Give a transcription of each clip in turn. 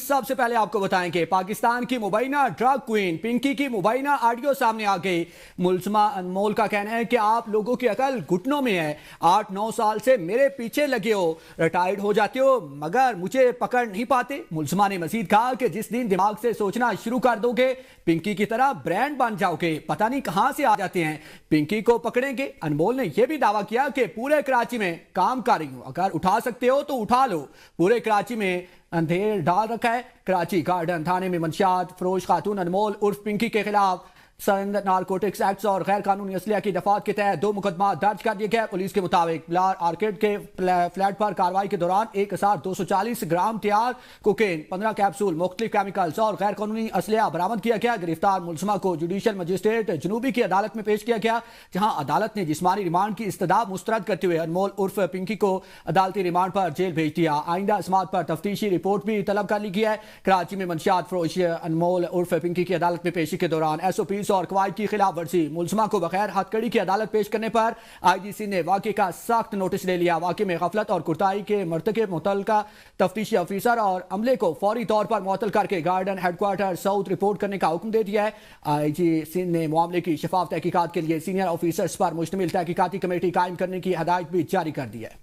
سب سے پہلے آپ کو بتائیں کہ پاکستان کی مبینہ ڈرگ کوئین پنکی کی مبینہ آڈیو سامنے آ گئی۔ ملزمہ انمول کا کہنا ہے کہ آپ لوگوں کی عقل گھٹنوں میں ہے، 8-9 سال سے میرے پیچھے لگے ہو، ریٹائرڈ ہو جاتے ہو مگر مجھے پکڑ نہیں پاتے۔ ملزمہ نے مزید کہا کہ جس دن دماغ سے سوچنا شروع کر دو گے پنکی کی طرح برانڈ بن جاؤ گے، پتہ نہیں کہاں سے آ جاتے ہیں، پنکی کو پکڑیں گے۔ انمول نے یہ بھی دعویٰ کیا کہ پورے کراچی میں کام کر رہی ہوں، اگر اٹھا سکتے ہو تو اٹھا لو۔ پورے کراچی میں اندھیر ڈال رکھا ہے۔ کراچی گارڈن تھانے میں منشیات فروش خاتون انمول عرف پنکی کے خلاف سند نارکوٹکس ایکٹس اور غیر قانونی اسلحہ کی دفعات کے تحت 2 مقدمات درج کر دیے گئے۔ پولیس کے مطابق بلار آرکیڈ کے فلیٹ پر کارروائی کے دوران 1240 گرام تیار کوکین، 15 کیپسول مختلف کیمیکلز اور غیر قانونی اسلحہ برآمد کیا گیا۔ گرفتار ملزمہ کو جوڈیشل مجسٹریٹ جنوبی کی عدالت میں پیش کیا گیا، جہاں عدالت نے جسمانی ریمانڈ کی استدعا مسترد کرتے ہوئے انمول عرف پنکی کو عدالتی ریمانڈ پر جیل بھیج دیا۔ آئندہ سماعت پر تفتیشی رپورٹ بھی طلب کر لی گئی ہے۔ کراچی میں منشیات فروش انمول عرف پنکی کی عدالت میں پیشی کے دوران SOPs اور قواعد کی خلاف ورزی، ملزمہ کو بغیر ہتھ کڑی کی عدالت پیش کرنے پر IGC نے واقعے کا سخت نوٹس لے لیا۔ واقعے میں غفلت اور کوتاہی کے مرتکب متعلقہ تفتیشی افیسر اور عملے کو فوری طور پر معطل کر کے garden head quarter south report کرنے کا حکم دے دیا ہے۔ IGC نے معاملے کی شفاف تحقیقات کے لیے سینئر آفیسرز پر مشتمل تحقیقاتی کمیٹی قائم کرنے کی ہدایت بھی جاری کر دی ہے۔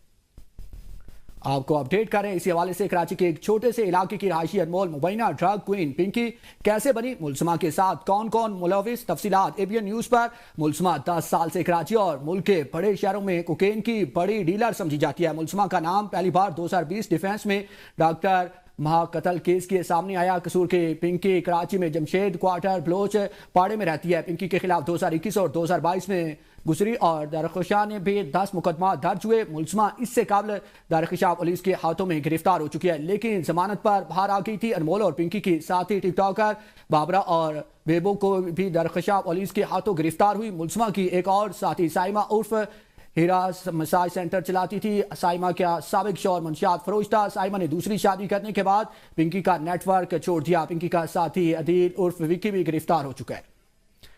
آپ کو اپڈیٹ کریں اسی حوالے سے کراچی کے ایک چھوٹے سے علاقے کی رہائشی انمول مبینہ ڈرگ کوئین پنکی کیسے بنی، ملزمہ کے ساتھ کون کون ملوث، تفصیلات ABN نیوز پر۔ ملزمہ 10 سال سے کراچی اور ملک کے بڑے شہروں میں کوکین کی بڑی ڈیلر سمجھی جاتی ہے۔ ملزمہ کا نام پہلی بار 2020 ڈیفینس میں ڈاکٹر مہا قتل کیس کے سامنے آیا۔ قصور کے پنکی کراچی میں جمشید کوارٹر بلوچ پاڑے میں رہتی ہے۔ پنکی کے خلاف 2021 اور 2022 میں گزری اور درخشاں نے بھی 10 مقدمات درج ہوئے۔ ملزمہ اس سے قبل درخشاں پولیس کے ہاتھوں میں گرفتار ہو چکی ہے لیکن ضمانت پر باہر آ گئی تھی۔ انمول اور پنکی کی ساتھی ٹک ٹاکر بابرا اور ویبو کو بھی درخشاں پولیس کے ہاتھوں گرفتار ہوئی۔ ملزمہ کی ایک اور ساتھی سائمہ عرف ہیرا مساج سینٹر چلاتی تھی۔ سائمہ کا سابق شوہر منشیات فروش تھا۔ سائمہ نے دوسری شادی کرنے کے بعد پنکی کا نیٹ ورک چھوڑ دیا۔ پنکی کا ساتھی عدیل عرف وکی بھی گرفتار ہو چکا ہے۔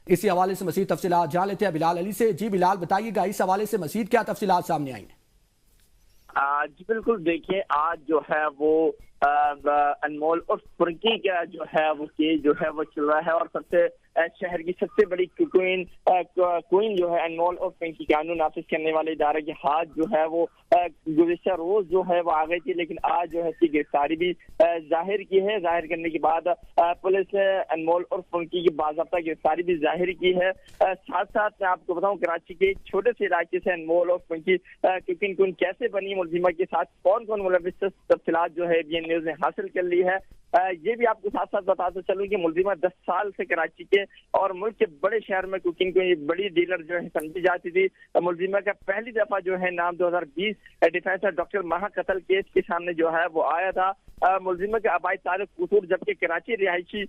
اسی حوالے سے مزید تفصیلات جان لیتے ہیں بلال علی سے۔ جی بلال، بتائیے گا اس حوالے سے مزید کیا تفصیلات سامنے آئی ہیں؟ جی بالکل، دیکھیے آج جو ہے وہ انمول عرف پنکی کا جو ہے وہ کیس جو ہے وہ چل رہا ہے اور سب سے شہر کی سب سے بڑی کوئین جو ہے انمول عرف پنکی قانون نافذ کرنے والے ادارے کے ہاتھ جو ہے وہ گزشتہ روز جو ہے وہ آ گئی تھی، لیکن آج جو ہے اس کی گرفتاری بھی ظاہر کی ہے۔ ظاہر کرنے کے بعد پولیس نے انمول عرف پنکی کی باضابطہ گرفتاری بھی ظاہر کی ہے۔ ساتھ ساتھ میں آپ کو بتاؤں کراچی کے ایک چھوٹے سے علاقے سے انمول عرف پنکی کوئین کیسے بنی، ملزمہ کے ساتھ کون کون ملوث، تفصیلات جو ہے ABN نیوز نے حاصل کر لی ہے۔ یہ بھی آپ کو ساتھ ساتھ بتاتے چلوں کہ ملزمہ 10 سال سے کراچی کے اور ملک کے بڑے شہر میں کوکین کو بڑی ڈیلر جو ہے سمجھی جاتی تھی۔ ملزمہ کا پہلی دفعہ جو ہے نام 2020 ڈیفینس ڈاکٹر مہا قتل کیس کے سامنے جو ہے وہ آیا تھا۔ ملزمہ کے آبائی تعلق قصور، جبکہ کراچی رہائشی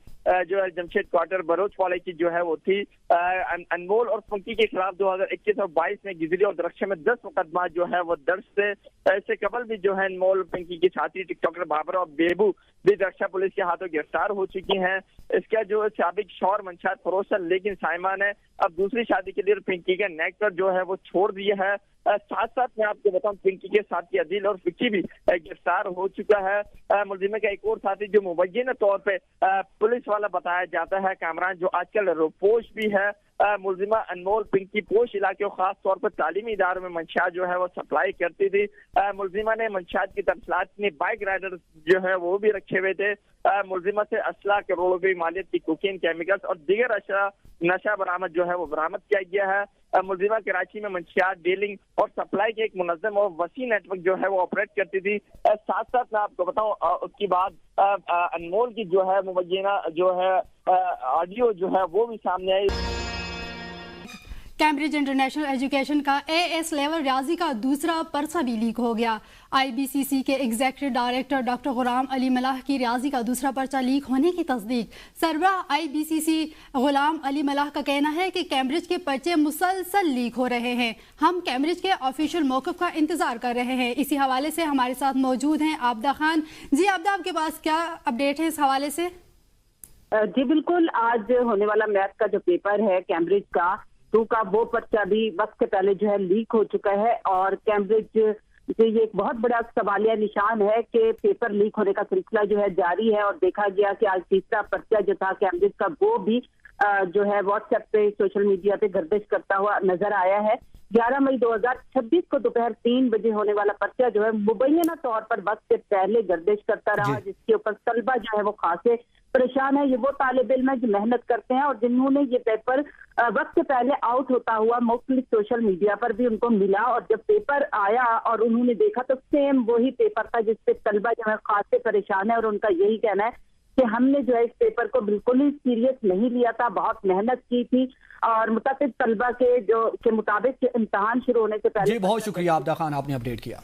جو ہے جمشید کوارٹر بروچ والے کی جو ہے وہ تھی۔ انمول اور پنکی کے خلاف 2021 اور 22 میں گزری اور درخشاں میں 10 مقدمات جو ہے وہ درج تھے۔ اس سے قبل بھی جو ہے انمول پنکی کی ساتھی ٹک ٹاکر بابرا اور بیبو بھی درخشاں پولیس کے ہاتھوں گرفتار ہو چکی ہیں۔ اس کا جو سابق شوہر منشیات فروش ہے، لیکن سائمہ نے اب دوسری شادی کے لیے پنکی کا نیٹ پر جو ہے وہ چھوڑ دیا ہے۔ ساتھ ساتھ میں آپ کو بتاؤں پنکی کے ساتھی عدیل اور فکی بھی گرفتار ہو چکا ہے۔ ملزمہ کا ایک اور ساتھی جو مبینہ طور پہ پولیس والا بتایا جاتا ہے کامران، جو آج کل روپوش بھی ہے۔ ملزمہ انمول پنکی پوش علاقے اور خاص طور پر تعلیمی اداروں میں منشیات جو ہے وہ سپلائی کرتی تھی۔ ملزمہ نے منشیات کی تفصیلات میں بائک رائڈر جو ہے وہ بھی رکھے ہوئے تھے۔ ملزمہ سے اسلحہ، کروڑوں روپے مالیت کی کوکین، کیمیکلز اور دیگر نشہ برآمد جو ہے وہ برآمد کیا گیا ہے۔ ملزمہ کراچی میں منشیات ڈیلنگ اور سپلائی کے ایک منظم اور وسیع نیٹ ورک جو ہے وہ آپریٹ کرتی تھی۔ ساتھ ساتھ میں آپ کو بتاؤں اس کے بعد انمول کی جو ہے مبینہ جو ہے آڈیو جو ہے وہ بھی سامنے آئی۔ کیمبرج انٹرنیشنل ایجوکیشن کا AS لیول ریاضی کا دوسرا پرچہ بھی لیک ہو گیا۔ IBCC کے ایگزیکٹو ڈائریکٹر ڈاکٹر غلام علی ملاح کی ریاضی کا دوسرا پرچہ لیک ہونے کی تصدیق۔ سربراہ IBCC غلام علی ملاح کا کہنا ہے کہ کیمبرج کے پرچے مسلسل لیک ہو رہے ہیں، ہم کیمبرج کے آفیشیل موقف کا انتظار کر رہے ہیں۔ اسی حوالے سے ہمارے ساتھ موجود ہیں عابدہ خان۔ جی عابدہ، آپ کے پاس کیا اپڈیٹ ہے اس حوالے سے؟ جی بالکل، آج ہونے والا میتھ کا جو پیپر ہے کیمبرج کا 2 کا وہ پرچہ بھی وقت سے پہلے جو ہے لیک ہو چکا ہے اور کیمبرج کہ یہ ایک بہت بڑا سوالیہ نشان ہے کہ پیپر لیک ہونے کا سلسلہ جو ہے جاری ہے، اور دیکھا گیا کہ آج تیسرا پرچہ جو تھا کیمبرج کا وہ بھی جو ہے واٹس ایپ پہ سوشل میڈیا پہ گردش کرتا ہوا نظر آیا ہے۔ 11 مئی 2026 کو دوپہر 3 بجے ہونے والا پرچہ جو ہے مبینہ طور پر وقت سے پہلے گردش کرتا رہا، جس کے اوپر طلبہ جو ہے وہ خاصے پریشان ہے۔ یہ وہ طالب علم ہے جو محنت کرتے ہیں اور جنہوں نے یہ پیپر وقت سے پہلے آؤٹ ہوتا ہوا مختلف سوشل میڈیا پر بھی ان کو ملا، اور جب پیپر آیا اور انہوں نے دیکھا تو سیم وہی پیپر تھا جس پہ طلبہ جو ہے خاصے پریشان ہے، اور ان کا یہی کہنا ہے کہ ہم نے جو ہے اس پیپر کو بالکل ہی سیریس نہیں لیا تھا، بہت محنت کی تھی، اور متعدد طلبہ کے مطابق امتحان شروع ہونے سے پہلے۔ جی بہت شکریہ عابدہ خان، آپ نے اپڈیٹ کیا۔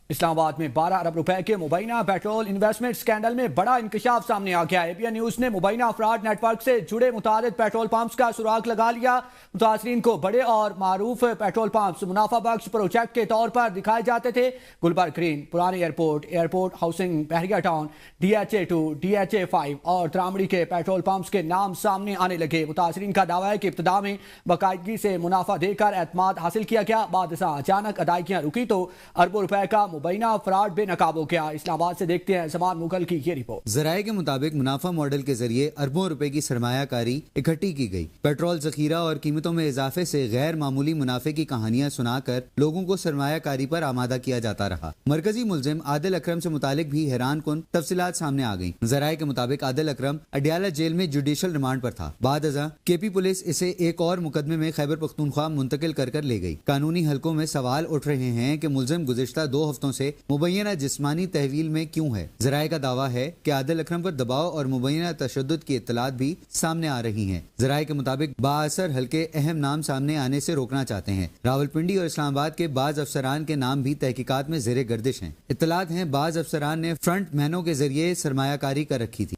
اسلام آباد میں 12 ارب روپے کے مبینہ پیٹرول انویسٹمنٹ سکینڈل میں بڑا انکشاف سامنے آ گیا ہے۔ ABN نیوز نے مبینہ افراد نیٹ ورک سے جڑے متعدد پیٹرول پمپس کا سراغ لگا لیا۔ متاثرین کو بڑے اور معروف پیٹرول پمپس منافع بخش پروجیکٹ کے طور پر دکھائے جاتے تھے۔ گلبرگ گرین، پرانے ایئرپورٹ ہاؤسنگ، بحریہ ٹاؤن، DHA2، DHA5 اور ترامڑی کے پیٹرول پمپس کے نام سامنے آنے لگے۔ متاثرین کا دعویٰ ہے کہ ابتدا میں باقاعدگی سے منافع دے کر اعتماد حاصل کیا گیا، بعد ازاں اچانک ادائیگیاں رکی تو اربوں روپے کا مبینہ فراڈ بے نقاب ہو گیا۔ اسلام آباد سے دیکھتے ہیں زمان مغل کی یہ رپورٹ۔ ذرائع کے مطابق منافع ماڈل کے ذریعے اربوں روپے کی سرمایہ کاری اکٹھی کی گئی۔ پیٹرول ذخیرہ اور قیمتوں میں اضافے سے غیر معمولی منافع کی کہانیاں سنا کر لوگوں کو سرمایہ کاری پر آمادہ کیا جاتا رہا۔ مرکزی ملزم عادل اکرم سے متعلق بھی حیران کن تفصیلات سامنے آ گئیں۔ ذرائع کے مطابق عادل اکرم اڈیالہ جیل میں جوڈیشل ریمانڈ پر تھا، بعد ازاں KP پولیس اسے ایک اور مقدمے میں خیبر پختونخوا منتقل کر لے گئی۔ قانونی حلقوں میں سوال اٹھ رہے ہیں کہ ملزم گزشتہ 2 ہفتوں سے مبینہ جسمانی تحویل میں کیوں ہے۔ ذرائع کا دعویٰ ہے کہ عادل اکرم پر دباؤ اور مبینہ تشدد کی اطلاعات بھی سامنے آ رہی ہیں۔ ذرائع کے مطابق بااثر حلقے اہم نام سامنے آنے سے روکنا چاہتے ہیں۔ راولپنڈی اور اسلام آباد کے بعض افسران کے نام بھی تحقیقات میں زیر گردش ہیں۔ اطلاعات ہیں بعض افسران نے فرنٹ مینوں کے ذریعے سرمایہ کاری کر رکھی تھی۔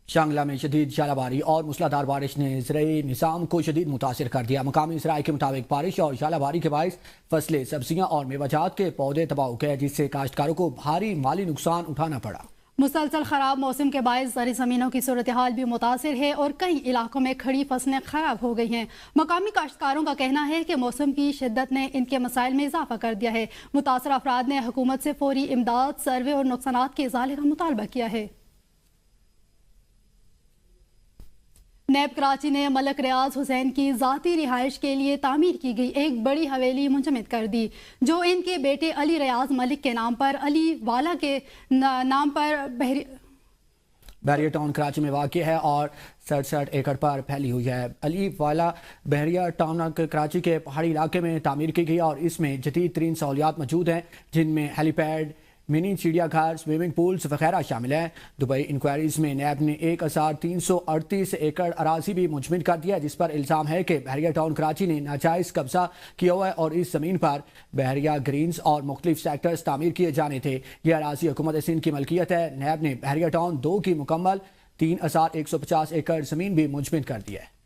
شانگلہ میں شدید ژالہ باری اور موسلادھار بارش نے زرعی نظام کو شدید متاثر کر دیا۔ مقامی ذرائع کے مطابق بارش اور ژالہ باری کے باعث فصلیں، سبزیاں اور میوہ جات کے پودے تباہ ہو گئے، جس سے کاشتکاروں کو بھاری مالی نقصان اٹھانا پڑا۔ مسلسل خراب موسم کے باعث زرعی زمینوں کی صورتحال بھی متاثر ہے اور کئی علاقوں میں کھڑی فصلیں خراب ہو گئی ہیں۔ مقامی کاشتکاروں کا کہنا ہے کہ موسم کی شدت نے ان کے مسائل میں اضافہ کر دیا ہے۔ متاثرہ افراد نے حکومت سے فوری امداد، سروے اور نقصانات کے ازالے کا مطالبہ کیا ہے۔ نیب کراچی نے ملک ریاض حسین کی ذاتی رہائش کے لیے تعمیر کی گئی ایک بڑی حویلی منجمد کر دی، جو ان کے بیٹے علی ریاض ملک کے نام پر علی والا کے نام پر بحریہ ٹاؤن کراچی میں واقع ہے اور 67 ایکڑ پر پھیلی ہوئی ہے۔ علی والا بحریہ ٹاؤن کراچی کے پہاڑی علاقے میں تعمیر کی گئی اور اس میں جدید ترین سہولیات موجود ہیں، جن میں ہیلی پیڈ، منی چڑیا گھر، سوئمنگ پولز وغیرہ شامل ہیں۔ دبئی انکوائریز میں نیب نے 1338 ایکڑ اراضی بھی منجمد کر دیا، جس پر الزام ہے کہ بحریہ ٹاؤن کراچی نے ناجائز قبضہ کیا ہوا ہے اور اس زمین پر بحریہ گرینز اور مختلف سیکٹرز تعمیر کیے جانے تھے۔ یہ اراضی حکومت سندھ کی ملکیت ہے۔ نیب نے بحریہ ٹاؤن 2 کی مکمل 3150 ایکڑ زمین بھی منجمد کر دی ہے۔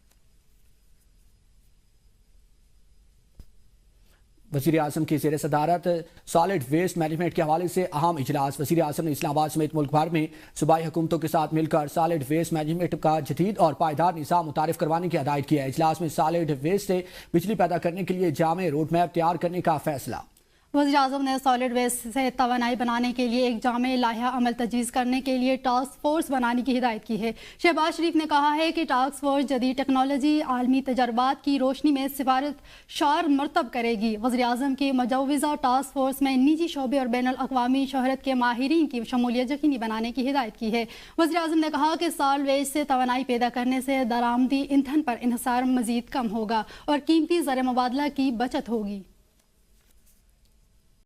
وزیر اعظم کی زیر صدارت سالڈ ویسٹ مینجمنٹ کے حوالے سے اہم اجلاس۔ وزیر اعظم نے اسلام آباد سمیت ملک بھر میں صوبائی حکومتوں کے ساتھ مل کر سالڈ ویسٹ مینجمنٹ کا جدید اور پائیدار نظام متعارف کروانے کی ہدایت کی ہے۔ اجلاس میں سالڈ ویسٹ سے بجلی پیدا کرنے کے لیے جامع روڈ میپ تیار کرنے کا فیصلہ۔ وزیر اعظم نے سالڈ ویسٹ سے توانائی بنانے کے لیے ایک جامع لائحہ عمل تجویز کرنے کے لیے ٹاسک فورس بنانے کی ہدایت کی ہے۔ شہباز شریف نے کہا ہے کہ ٹاسک فورس جدید ٹیکنالوجی، عالمی تجربات کی روشنی میں سفارت شار مرتب کرے گی۔ وزیر اعظم کی مجوزہ ٹاسک فورس میں نجی شعبے اور بین الاقوامی شہرت کے ماہرین کی شمولیت یقینی بنانے کی ہدایت کی ہے۔ وزیر اعظم نے کہا کہ سالڈ ویسٹ سے توانائی پیدا کرنے سے درآمدی ایندھن پر انحصار مزید کم ہوگا اور قیمتی زر مبادلہ کی بچت ہوگی۔